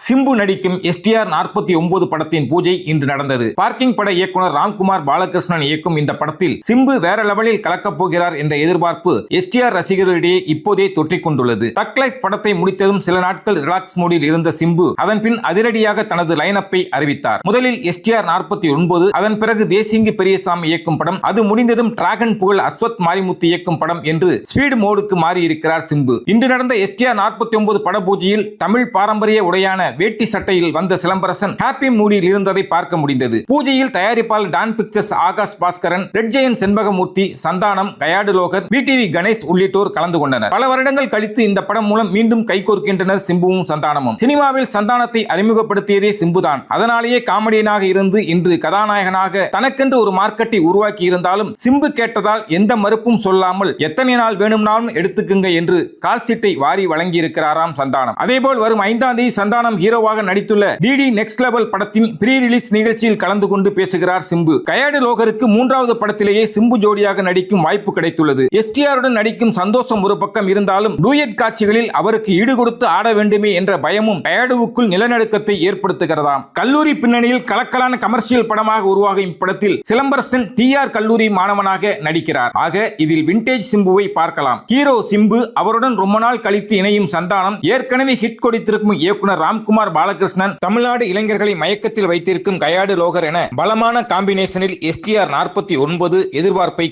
சிம்பு நடிக்கும் STR 49 படத்தின் பூஜை இன்று நடந்தது. பார்க்கிங் பட இயக்குனர் ராம்குமார் பாலகிருஷ்ணன் இயக்கும் இந்த படத்தில் சிம்பு வேற லெவலில் கலக்கப் போகிறார் என்ற எதிர்பார்ப்பு STR ரசிகர்களிடையே இப்போதே தொற்றிக் கொண்டுள்ளது. தக் லைஃப் படத்தை முடித்ததும் சில நாட்கள் ரிலாக்ஸ் மோடில் இருந்த சிம்பு அதன் பின் அதிரடியாக தனது லைனப்பை அறிவித்தார். முதலில் STR 49, அதன் பிறகு தேசிங்கு பெரியசாமி இயக்கும் படம், அது முடிந்ததும் டிராகன் புகழ் அஸ்வத் மாரிமுத்து இயக்கும் படம் என்று ஸ்பீடு மோடுக்கு மாறி இருக்கிறார் சிம்பு. இன்று நடந்த STR 49 பட பூஜையில் தமிழ் பாரம்பரிய உடையான வேட்டி சட்டையில் வந்த சிலம்பரசன் ஹாப்பி மூடில் இருந்ததை பார்க்க முடிந்தது. பூஜையில் தயாரிப்பாளர் Dawn Pictures Aakash Bhaskaran, Red Giant Shenbagamoorthy, Santhanam, Kayadu லோகர், VTV கணேஷ் உள்ளிட்டோர் கலந்து கொண்டனர். பல வருடங்கள் கழித்து இந்த படம் மூலம் மீண்டும் கைகோர்க்கின்றனர் சிம்புவும் சந்தானமும். சினிமாவில் சந்தானத்தை அறிமுகப்படுத்தியதே சிம்புதான். அதனாலேயே காமெடியனாக இருந்து இன்று கதாநாயகனாக தனக்கென்று ஒரு மார்க்கெட்டை உருவாக்கி இருந்தாலும் சிம்பு கேட்டதால் எந்த மறுப்பும் சொல்லாமல் எத்தனை நாள் வேணும்னாலும் எடுத்துக்குங்க என்று கால்சீட்டை வாரி வழங்கியிருக்கிறாராம் சந்தானம். அதேபோல் வரும் 5ஆம் தேதி சந்தானம் ஹீரோவாக நடித்துள்ள DD நெக்ஸ்ட் லெவல் படத்தின் ப்ரீ ரிலீஸ் நிகழ்ச்சியில் கலந்து கொண்டு பேசுகிறார் சிம்பு. கயாடு லோகருக்கு 3வது படத்திலேயே சிம்பு ஜோடியாக நடிக்கும் வாய்ப்பு கிடைத்துள்ளது. STRுடன் நடிக்கும் சந்தோஷம் ஒரு பக்கம் இருந்தாலும் டூயட் காட்சிகளில் அவருக்கு ஈடு கொடுத்து ஆட வேண்டுமே என்ற பயமும் கயாடுவுக்குள் நிலநடுக்கத்தை ஏற்படுத்துகிறதாம். கல்லூரி பின்னணியில் கலக்கலான கமர்ஷியல் படமாக உருவாகும் இப்படத்தில் சிலம்பரசன் TR கல்லூரி மாணவனாக நடிக்கிறார். ஆக இதில் விண்டேஜ் சிம்புவை பார்க்கலாம். ஹீரோ சிம்பு, அவருடன் ரொம்ப நாள் கழித்து இணையும் சந்தானம், ஏற்கனவே ஹிட் கொடுத்திருக்கும் இயக்குனர் ராம்குமார் பாலகிருஷ்ணன், தமிழ்நாடு இளைஞர்களை மயக்கத்தில் வைத்திருக்கும் கயாடு லோகர் என பலமான காம்பினேஷனில் STR 49 எதிர்பார்ப்பை